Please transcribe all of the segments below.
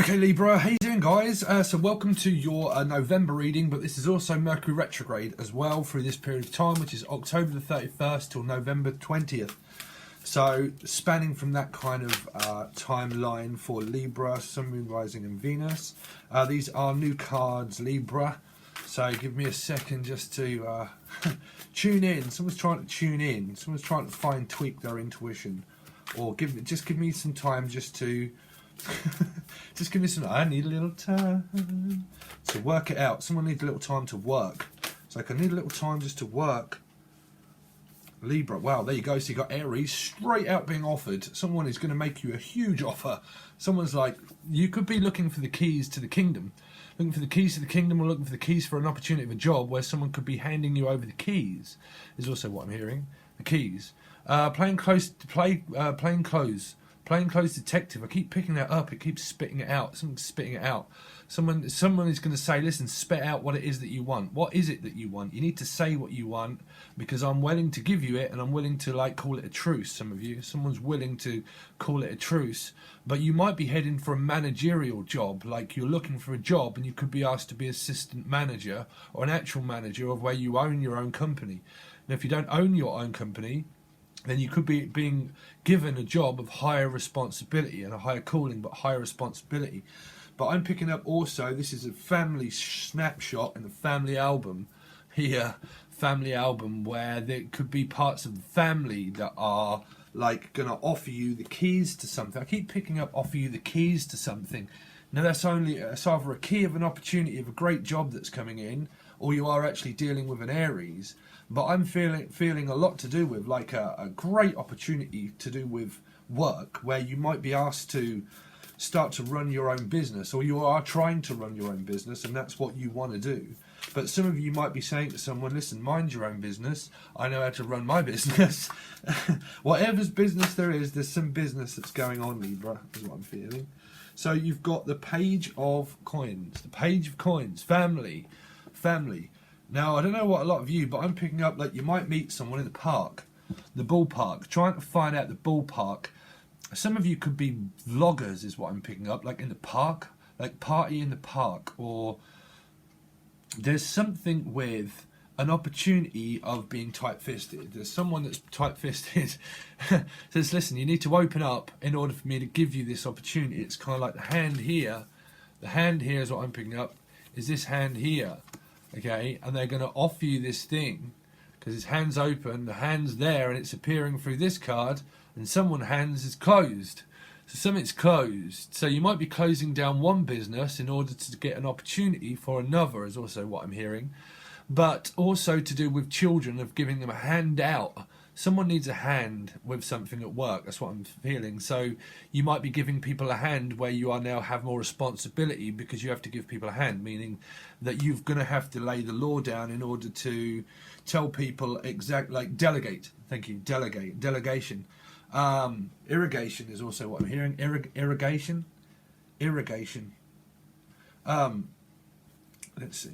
Okay, Libra, how you doing, guys? So welcome to your November reading, but this is also Mercury retrograde as well through this period of time, which is October the 31st till November 20th. So spanning from that kind of timeline for Libra, Sun, Moon, Rising and Venus. These are new cards, Libra. So give me a second just to tune in. Someone's trying to tune in. Someone's trying to tweak their intuition. Or just give me some time just to... just give me some... I need a little time to work it out. Someone needs a little time to work. It's like I need a little time just to work. Libra. Wow, there you go. So you got Aries straight out being offered. Someone is going to make you a huge offer. Someone's like, you could be looking for the keys to the kingdom. Looking for the keys to the kingdom, or looking for the keys for an opportunity of a job where someone could be handing you over the keys. Is also what I'm hearing. The keys. Playing close detective. I keep picking that up. It keeps spitting it out. Someone's spitting it out. Someone is going to say, listen, spit out what it is that you want. What is it that you want? You need to say what you want, because I'm willing to give you it, and I'm willing to call it a truce. Some of you, someone's willing to call it a truce, but you might be heading for a managerial job. Like you're looking for a job, and you could be asked to be assistant manager or an actual manager of where you own your own company. And if you don't own your own company, then you could be being given a job of higher responsibility and a higher calling, but higher responsibility. But I'm picking up also, this is a family snapshot in the family album here, family album, where there could be parts of the family that are like going to offer you the keys to something. I keep picking up offer you the keys to something. Now it's either a key of an opportunity of a great job that's coming in, or you are actually dealing with an Aries. But I'm feeling a lot to do with like a great opportunity to do with work, where you might be asked to start to run your own business, or you are trying to run your own business, and that's what you want to do. But some of you might be saying to someone, listen, mind your own business. I know how to run my business. Whatever's business there is, there's some business that's going on, Libra, is what I'm feeling. So you've got the Page of Coins, the Page of Coins, family. Now, I don't know what a lot of you, but I'm picking up like you might meet someone in the park, the ballpark, trying to find out the ballpark. Some of you could be vloggers, is what I'm picking up, like in the park, like party in the park, or there's something with an opportunity of being tight-fisted. There's someone that's tight-fisted says, listen, you need to open up in order for me to give you this opportunity. It's kind of like the hand here. The hand here is what I'm picking up, is this hand here. Okay, and they're going to offer you this thing because his hand's open, the hand's there, and it's appearing through this card, and someone's hands is closed. So something's closed. So you might be closing down one business in order to get an opportunity for another, is also what I'm hearing. But also to do with children, of giving them a hand out. Someone needs a hand with something at work. That's what I'm feeling. So you might be giving people a hand where you are now have more responsibility, because you have to give people a hand, meaning that you're going to have to lay the law down in order to tell people like delegate. Thank you. Delegation. Irrigation is also what I'm hearing. Irrigation. Let's see.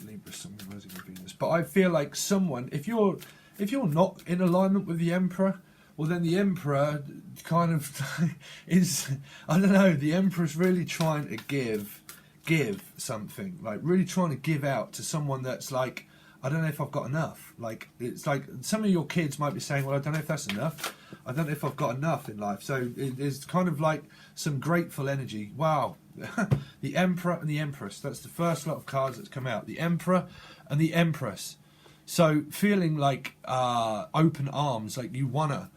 Libra, Sun, Rising and Venus. But I feel like someone, if you're not in alignment with the Emperor, well then the Emperor kind of is, I don't know, the Emperor's really trying to give something, like really trying to give out to someone that's like, I don't know if I've got enough. Like, it's like some of your kids might be saying, well, I don't know if that's enough. I don't know if I've got enough in life. So it's kind of like some grateful energy. Wow. The Emperor and the Empress. That's the first lot of cards that's come out. The Emperor and the Empress. So feeling like open arms, like you want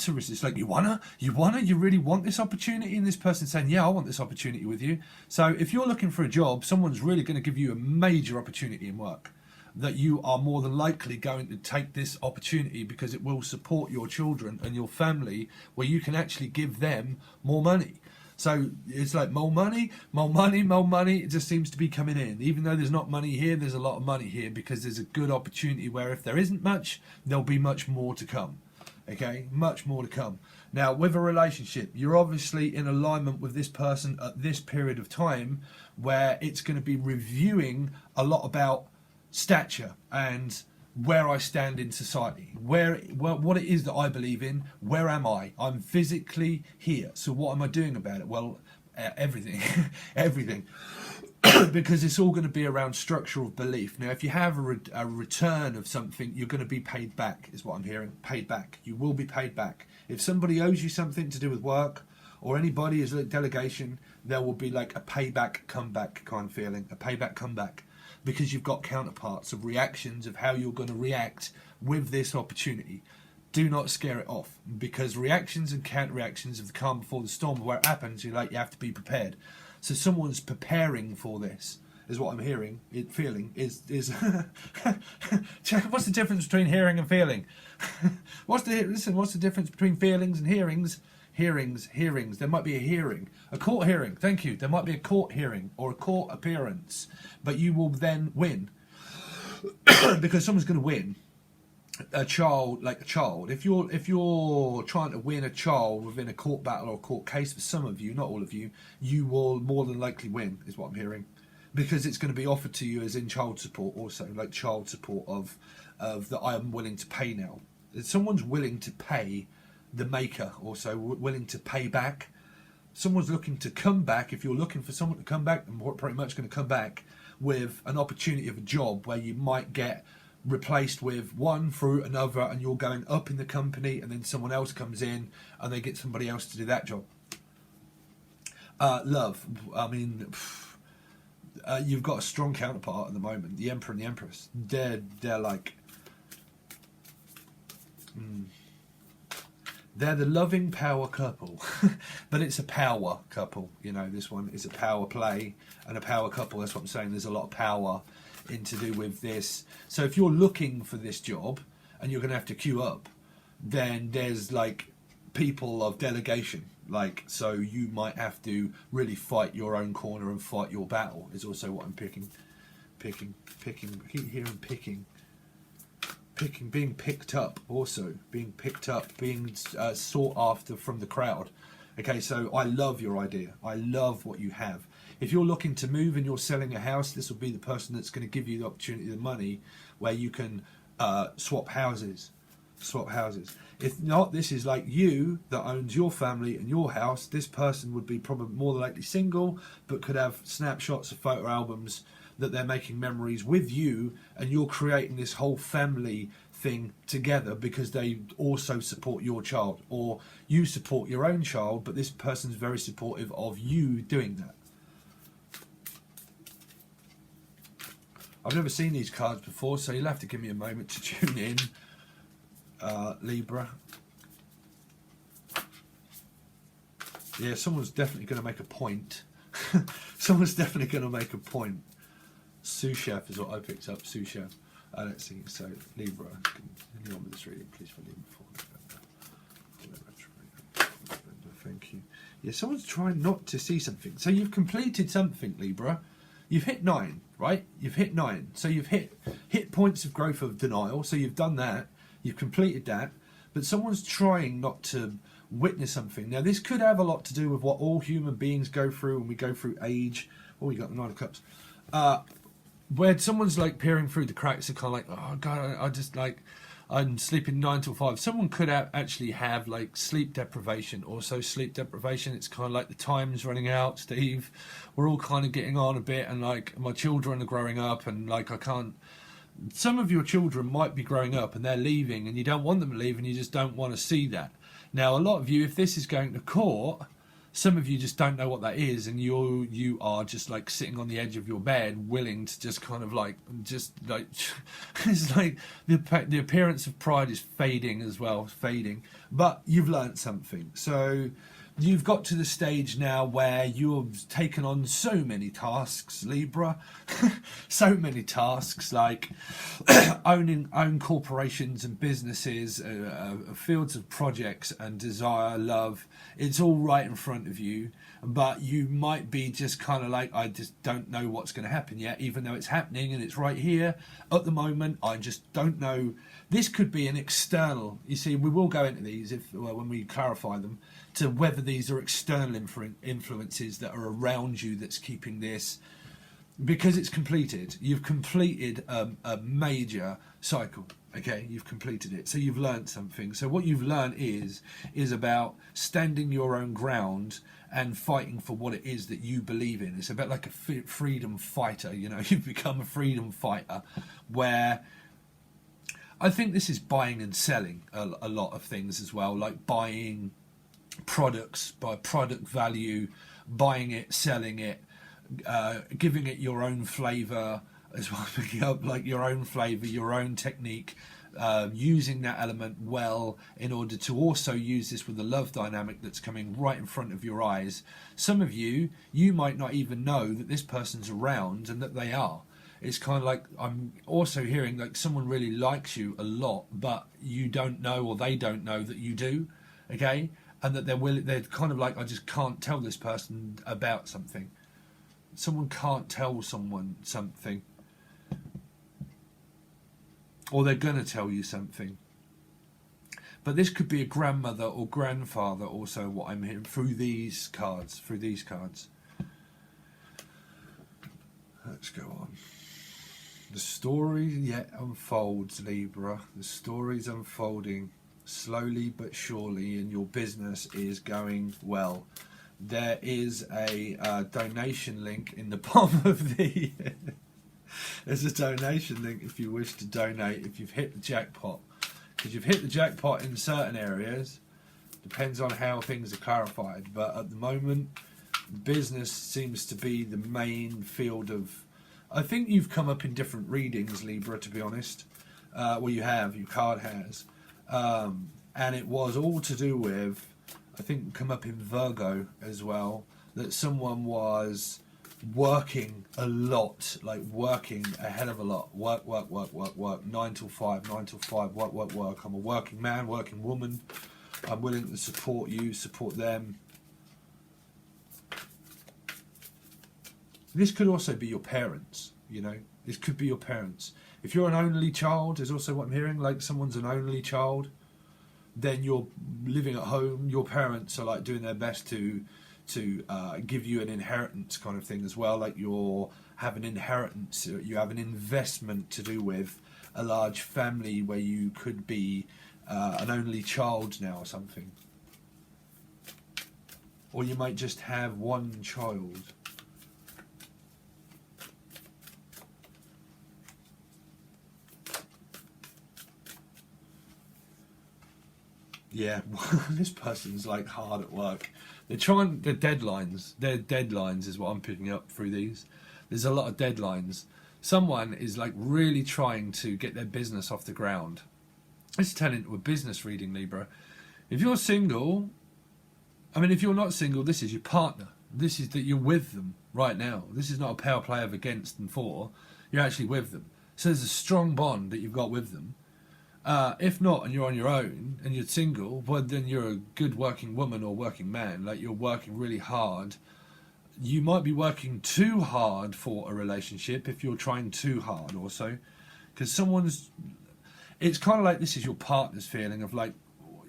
to resist, like you really want this opportunity, and this person saying, yeah, I want this opportunity with you. So if you're looking for a job, someone's really going to give you a major opportunity in work, that you are more than likely going to take this opportunity because it will support your children and your family, where you can actually give them more money. So it's like more money. It just seems to be coming in. Even though there's not money here, there's a lot of money here, because there's a good opportunity where if there isn't much, there'll be much more to come. Okay, much more to come. Now, with a relationship, you're obviously in alignment with this person at this period of time, where it's going to be reviewing a lot about stature and where I stand in society, what it is that I believe in. Where am I? I'm physically here. So what am I doing about it? Well, everything, everything. Because it's all going to be around structure of belief. Now, if you have a return of something, you're going to be paid back, is what I'm hearing. Paid back. You will be paid back. If somebody owes you something to do with work, or anybody is a delegation, there will be like a payback comeback kind of feeling. A payback comeback. Because you've got counterparts of reactions of how you're going to react with this opportunity. Do not scare it off. Because reactions and counter reactions of the calm before the storm, where it happens, you have to be prepared. So someone's preparing for this, is what I'm hearing. Feeling is what's the difference between hearing and feeling? What's the difference between feelings and hearings? Hearings. There might be a hearing, a court hearing. Thank you. There might be a court hearing or a court appearance, but you will then win because someone's going to win. A child. If you're trying to win a child within a court battle or a court case, for some of you, not all of you, you will more than likely win, is what I'm hearing, because it's going to be offered to you as in child support, also like child support of that I am willing to pay now. If someone's willing to pay the maker, also willing to pay back. Someone's looking to come back. If you're looking for someone to come back, and pretty much going to come back with an opportunity of a job where you might get replaced with one through another, and you're going up in the company, and then someone else comes in and they get somebody else to do that job. Love, I mean, you've got a strong counterpart at the moment, the Emperor and the Empress. They're like they're the loving power couple. But it's a power couple, this one is a power play and a power couple. That's what I'm saying. There's a lot of power in to do with this. So if you're looking for this job and you're going to have to queue up, then there's like people of delegation, so you might have to really fight your own corner and fight your battle, is also what I'm picking, I keep hearing picking, being picked up, also being picked up, being sought after from the crowd. Okay, so I love your idea. I love what you have. If you're looking to move and you're selling a house, this will be the person that's going to give you the opportunity, the money, where you can swap houses. If not, this is like you that owns your family and your house. This person would be probably more than likely single, but could have snapshots of photo albums that they're making memories with you, and you're creating this whole family thing together because they also support your child, or you support your own child, but this person's very supportive of you doing that. I've never seen these cards before, so you'll have to give me a moment to tune in, Libra. Yeah, someone's definitely going to make a point. Someone's definitely going to make a point. Sous chef is what I picked up. Sous chef. Let's see. So Libra, continue on with this reading, please, for Libra. Thank you. Yeah, someone's trying not to see something. So you've completed something, Libra. You've hit 9, right? You've hit 9. So you've hit points of growth of denial. So you've done that. You've completed that. But someone's trying not to witness something. Now, this could have a lot to do with what all human beings go through when we go through age. Oh, you got the 9 of Cups. Where someone's like peering through the cracks, they're kind of like, oh God, I'm sleeping 9 till 5. Someone could actually have like sleep deprivation. Also sleep deprivation, it's kind of like the time's running out, Steve. We're all kind of getting on a bit, and like my children are growing up, and like I can't. Some of your children might be growing up and they're leaving, and you don't want them to leave, and you just don't want to see that. Now, a lot of you, if this is going to court, some of you just don't know what that is, and you are just like sitting on the edge of your bed, willing to just kind of like, it's like the appearance of pride is fading as well, but you've learnt something. So you've got to the stage now where you've taken on so many tasks, Libra, so many tasks, like own corporations and businesses, fields of projects and desire, love. It's all right in front of you, but you might be just kind of like, I just don't know what's going to happen yet, even though it's happening and it's right here at the moment. I just don't know. This could be an external. You see, we will go into these when we clarify them, to whether these are external influences that are around you that's keeping this. because it's completed. You've completed a major cycle. Okay, you've completed it, so you've learned something. So what you've learned is about standing your own ground and fighting for what it is that you believe in. It's about like a freedom fighter. You know, you've become a freedom fighter, where I think this is buying and selling a lot of things as well, like buying products by product value, buying it, selling it, giving it your own flavour as well, picking up like your own flavour, your own technique, using that element well in order to also use this with the love dynamic that's coming right in front of your eyes. Some of you might not even know that this person's around and that they are. It's kind of like, I'm also hearing like someone really likes you a lot, but you don't know, or they don't know that you do, okay? And that they're kind of like, I just can't tell this person about something. Someone can't tell someone something, or they're going to tell you something. But this could be a grandmother or grandfather also, what I'm hearing through these cards, Let's go on. The story yet unfolds, Libra. The story's unfolding slowly but surely, and your business is going well. There is a donation link in the bottom of the... There's a donation link if you wish to donate, if you've hit the jackpot. Because you've hit the jackpot in certain areas. Depends on how things are clarified. But at the moment, business seems to be the main field of... I think you've come up in different readings, Libra, to be honest. Well, you have. Your card has. And it was all to do with... I think come up in Virgo as well, that someone was working a lot, like working a hell of a lot. Work, 9 till 5, work. I'm a working man, working woman. I'm willing to support you, support them. This could also be your parents, you know. This could be your parents. If you're an only child, is also what I'm hearing, like someone's an only child, then you're living at home, your parents are like doing their best to give you an inheritance kind of thing as well, like you have an inheritance, you have an investment to do with a large family where you could be an only child now or something. Or you might just have one child. Yeah, this person's like hard at work. They're trying, their deadlines is what I'm picking up through these. There's a lot of deadlines. Someone is like really trying to get their business off the ground. Let's turn into a business reading, Libra. If you're single, I mean, if you're not single, this is your partner. This is that you're with them right now. This is not a power play of against and for. You're actually with them. So there's a strong bond that you've got with them. If not, and you're on your own and you're single, well, then you're a good working woman or working man. Like, you're working really hard. You might be working too hard for a relationship if you're trying too hard also. Because it's kind of like this is your partner's feeling of like,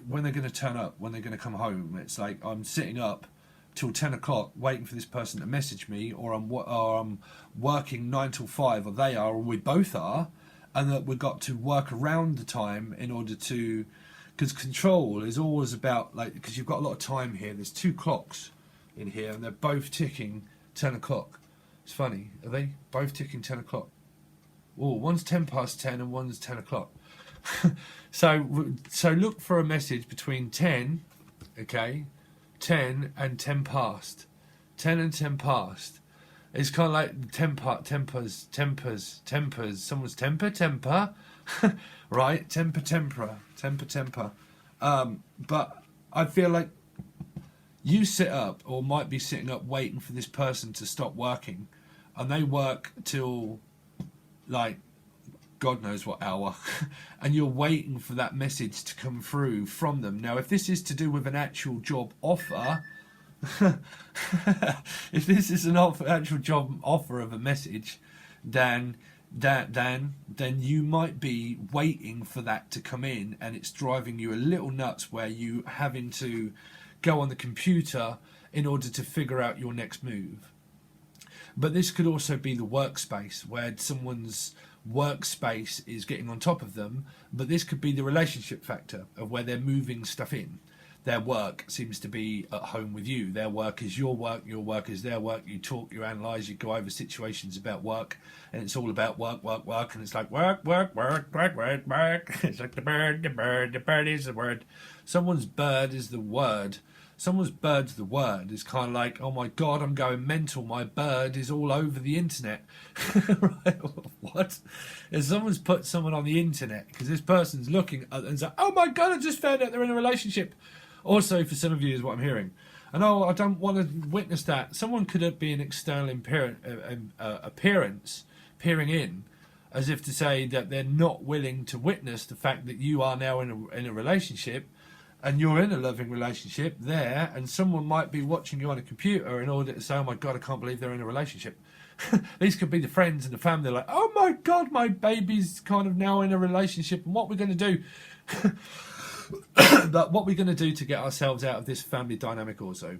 when they're going to turn up, when they're going to come home. It's like, I'm sitting up till 10 o'clock waiting for this person to message me, or I'm working 9 till 5, or they are, or we both are. And that we've got to work around the time in order to... Because control is always about, like, because you've got a lot of time here. There's 2 clocks in here, and they're both ticking 10 o'clock. It's funny. Are they both ticking 10 o'clock? Oh, one's 10 past 10 and one's 10 o'clock. So look for a message between 10, okay, 10 and 10 past. 10 and 10 past. It's kind of like tempers. Someone's temper, right? Temper. But I feel like you sit up, or might be sitting up, waiting for this person to stop working, and they work till like God knows what hour, and you're waiting for that message to come through from them. Now, if this is to do with an actual job offer. If this is an actual job offer of a message, then you might be waiting for that to come in, and it's driving you a little nuts, where you having to go on the computer in order to figure out your next move. But this could also be the workspace, where someone's workspace is getting on top of them. But this could be the relationship factor of where they're moving stuff in. Their work seems to be at home with you. Their work is your work is their work. You talk, you analyse, you go over situations about work, and it's all about work, and it's like work. It's like the bird is the word. Someone's bird is the word. Someone's bird's the word. It's kind of like, oh my God, I'm going mental. My bird is all over the internet. Right? What? If someone's put someone on the internet because this person's looking at and like, oh my God, I just found out they're in a relationship. Also, for some of you, is what I'm hearing. And oh, I don't want to witness that. Someone could be an external appearance peering in, as if to say that they're not willing to witness the fact that you are now in a relationship, and you're in a loving relationship there, and someone might be watching you on a computer in order to say, oh my God, I can't believe they're in a relationship. These could be the friends and the family. They're like, oh my God, my baby's kind of now in a relationship, and what we're going to do. But what we're going to do to get ourselves out of this family dynamic also.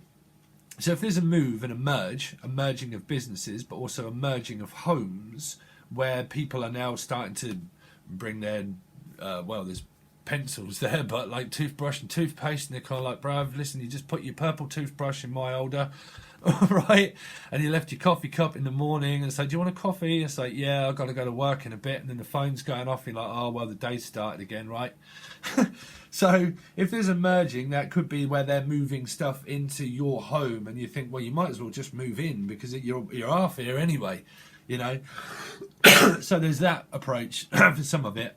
So if there's a move and a merging of businesses, but also a merging of homes, where people are now starting to bring their, there's pencils there, but like toothbrush and toothpaste, and they're kind of like, bruv, listen, you just put your purple toothbrush in my holder, right? And you left your coffee cup in the morning, and it's like, do you want a coffee? It's like, yeah, I've got to go to work in a bit, and then the phone's going off, you're like, oh, well, the day's started again, right? So if there's a merging, that could be where they're moving stuff into your home, and you think, well, you might as well just move in because you're half here anyway, you know. So there's that approach for some of it,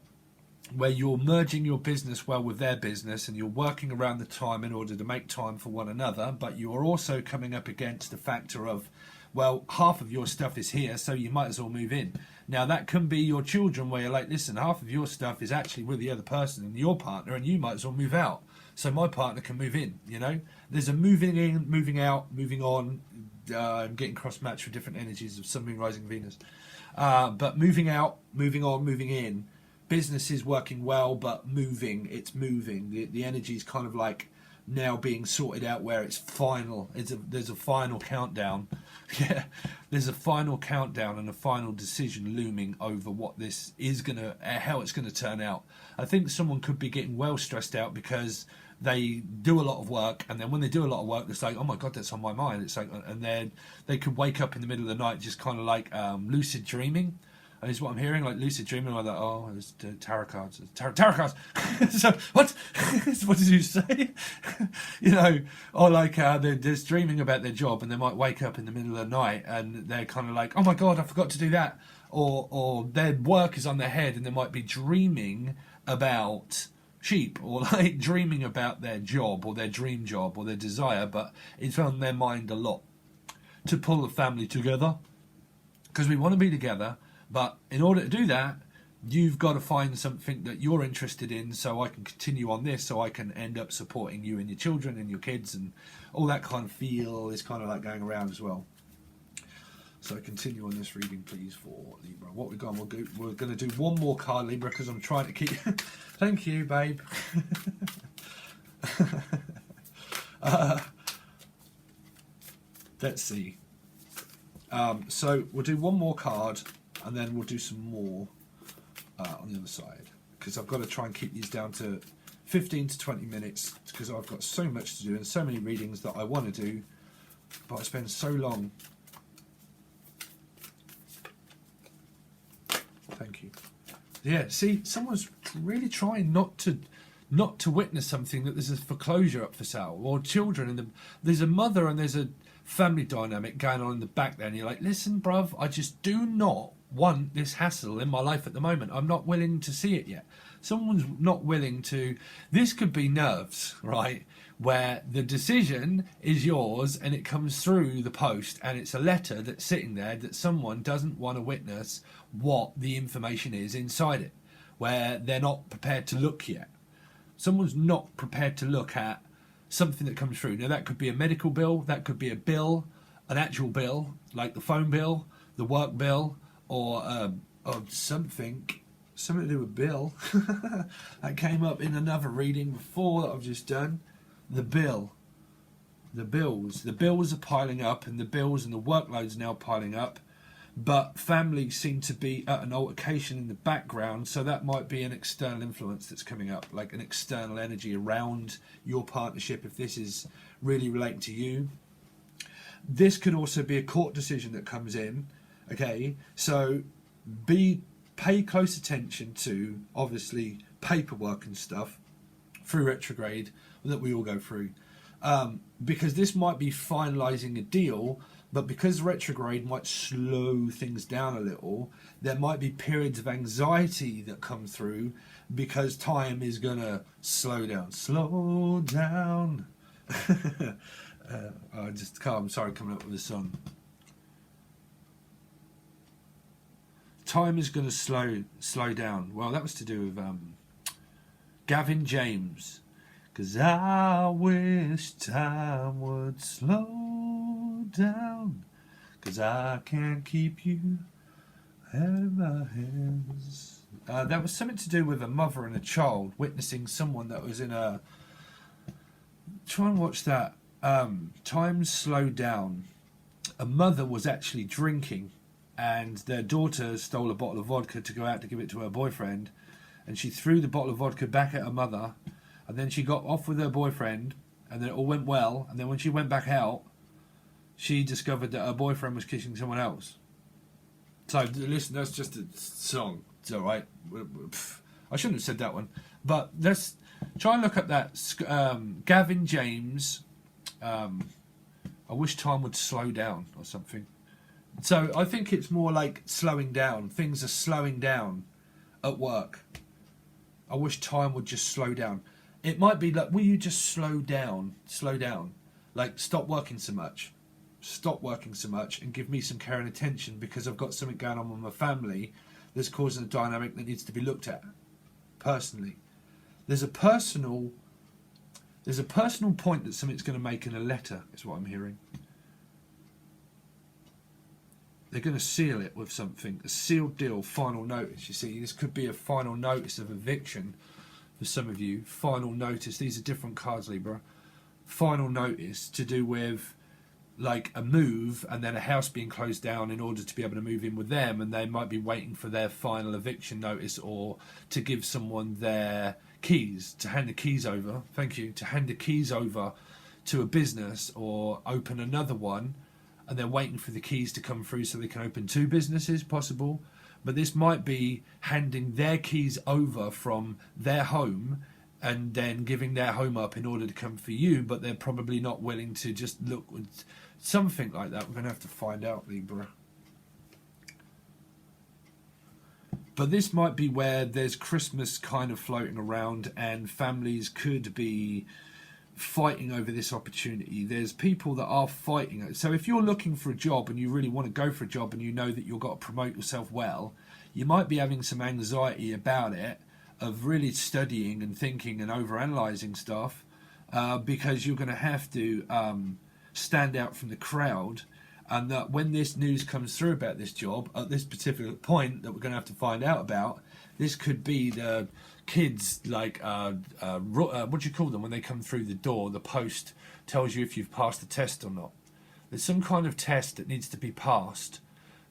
where you're merging your business well with their business, and you're working around the time in order to make time for one another, but you are also coming up against the factor of, well, half of your stuff is here, so you might as well move in. Now, that can be your children, where you're like, listen, half of your stuff is actually with the other person and your partner, and you might as well move out, so my partner can move in, you know? There's a moving in, moving out, moving on. I'm getting cross-matched with different energies of Sun, Moon, Rising, Venus. But moving out, moving on, moving in. Business is working well, but moving, it's moving. The energy is kind of like now being sorted out, where it's final. There's a final countdown. Yeah, there's a final countdown and a final decision looming over what this is how it's gonna turn out. I think someone could be getting well stressed out because they do a lot of work, and then when they do a lot of work, it's like, oh my God, that's on my mind. It's like, and then they could wake up in the middle of the night just kind of like lucid dreaming. Is what I'm hearing, like lucid dreaming, like that. Oh, it's tarot cards, tarot cards. So what? What did you say? You know, or like they're just dreaming about their job, and they might wake up in the middle of the night, and they're kind of like, oh my God, I forgot to do that. Or their work is on their head, and they might be dreaming about sheep, or like dreaming about their job, or their dream job, or their desire, but it's on their mind a lot to pull the family together, because we want to be together. But in order to do that, you've got to find something that you're interested in, so I can continue on this, so I can end up supporting you and your children and your kids, and all that kind of feel is kind of like going around as well. So continue on this reading, please, for Libra. What we've got, we're going to do one more card, Libra, because I'm trying to keep... Thank you, babe. Let's see. So we'll do one more card, and then we'll do some more on the other side, because I've got to try and keep these down to 15 to 20 minutes, because I've got so much to do and so many readings that I want to do, but I spend so long. Thank you. Yeah, see, someone's really trying not to witness something, that there's a foreclosure up for sale, or children, and there's a mother and there's a family dynamic going on in the back there, and you're like, listen, bruv, I just do not want this hassle in my life at the moment. I'm not willing to see it yet. Someone's not willing to... This could be nerves, right, where the decision is yours and it comes through the post, and it's a letter that's sitting there that someone doesn't want to witness what the information is inside it, where they're not prepared to look yet. Someone's not prepared to look at something that comes through. Now, that could be a medical bill, that could be a bill, an actual bill, like the phone bill, the work bill, or something to do with bill. That came up in another reading before that I've just done. The bill. The bills are piling up, and the bills and the workload's now piling up. But family seem to be at an altercation in the background, so that might be an external influence that's coming up, like an external energy around your partnership if this is really relating to you. This could also be a court decision that comes in, okay? So pay close attention to, obviously, paperwork and stuff through retrograde that we all go through. Because this might be finalising a deal, but because retrograde might slow things down a little, there might be periods of anxiety that come through because time is going to slow down. Slow down. I'm sorry, coming up with a song. Time is going to slow down. Well, that was to do with Gavin James. 'Cause I wish time would slow down, 'cause I can't keep you out of my hands. That was something to do with a mother and a child witnessing someone that was in a... Try and watch that. Time slowed down. A mother was actually drinking, and their daughter stole a bottle of vodka to go out to give it to her boyfriend, and she threw the bottle of vodka back at her mother. And then she got off with her boyfriend, and then it all went well. And then when she went back out, she discovered that her boyfriend was kissing someone else. So, listen, that's just a song. It's all right. I shouldn't have said that one. But let's try and look up that. Gavin James, I wish time would slow down or something. So I think it's more like slowing down. Things are slowing down at work. I wish time would just slow down. It might be like, will you just slow down? Like, stop working so much, and give me some care and attention, because I've got something going on with my family that's causing a dynamic that needs to be looked at personally. There's a personal point that something's going to make in a letter, is what I'm hearing. They're going to seal it with something, a sealed deal, final notice. You see, this could be a final notice of eviction. For some of you, final notice. These are different cards, Libra. Final notice to do with like a move, and then a house being closed down in order to be able to move in with them, and they might be waiting for their final eviction notice, or to give someone their keys, to hand the keys over. Thank you. To hand the keys over to a business or open another one, and they're waiting for the keys to come through so they can open two businesses, possible. But this might be handing their keys over from their home and then giving their home up in order to come for you, but they're probably not willing to just look. Something like that. We're going to have to find out, Libra. But this might be where there's Christmas kind of floating around, and families could be fighting over this opportunity. There's people that are fighting. So if you're looking for a job and you really want to go for a job, and you know that you've got to promote yourself well, you might be having some anxiety about it, of really studying and thinking and overanalyzing stuff, because you're going to have to stand out from the crowd. And that when this news comes through about this job at this particular point that we're going to have to find out about, this could be the kids, like what do you call them when they come through the door? The post tells you if you've passed the test or not. There's some kind of test that needs to be passed.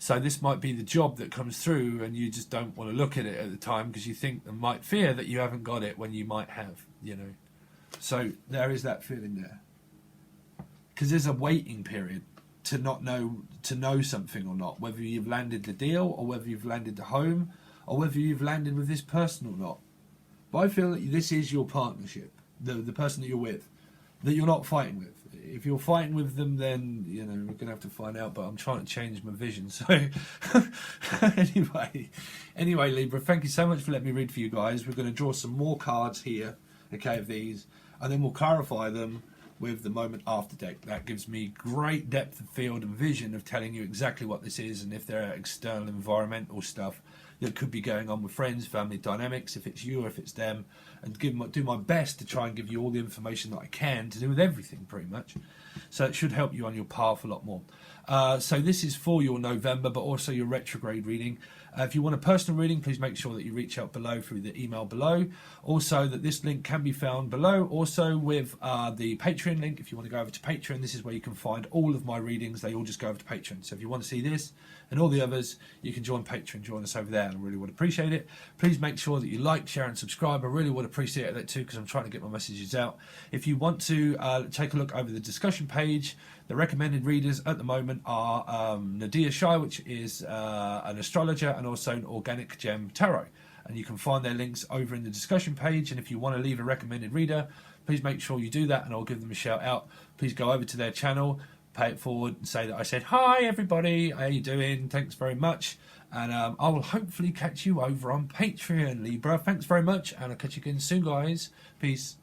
So this might be the job that comes through, and you just don't want to look at it at the time because you think and might fear that you haven't got it when you might have, you know. So there is that feeling there, because there's a waiting period to know something or not, whether you've landed the deal or whether you've landed the home or whether you've landed with this person or not. But I feel that this is your partnership, the person that you're with, that you're not fighting with. If you're fighting with them, then, you know, we're going to have to find out, but I'm trying to change my vision. So anyway, Libra, thank you so much for letting me read for you guys. We're going to draw some more cards here, okay, of these, and then we'll clarify them with the moment after deck. That gives me great depth of field and vision of telling you exactly what this is, and if there are external environmental stuff that could be going on with friends, family dynamics, if it's you or if it's them, and do my best to try and give you all the information that I can to do with everything, pretty much. So it should help you on your path a lot more. So this is for your November, but also your retrograde reading. If you want a personal reading, please make sure that you reach out below through the email below. Also, that this link can be found below. Also, with the Patreon link, if you want to go over to Patreon, this is where you can find all of my readings. They all just go over to Patreon. So if you want to see this and all the others, you can join Patreon, join us over there, and I really would appreciate it. Please make sure that you like, share, and subscribe. I really would appreciate that too, because I'm trying to get my messages out. If you want to take a look over the discussion page, the recommended readers at the moment are Shah, which is an astrologer, and also an organic gem tarot. And you can find their links over in the discussion page. And if you want to leave a recommended reader, please make sure you do that, and I'll give them a shout out. Please go over to their channel, pay it forward, and say that I said, hi everybody, how you doing? Thanks very much. And I will hopefully catch you over on Patreon, Libra. Thanks very much, and I'll catch you again soon, guys. Peace.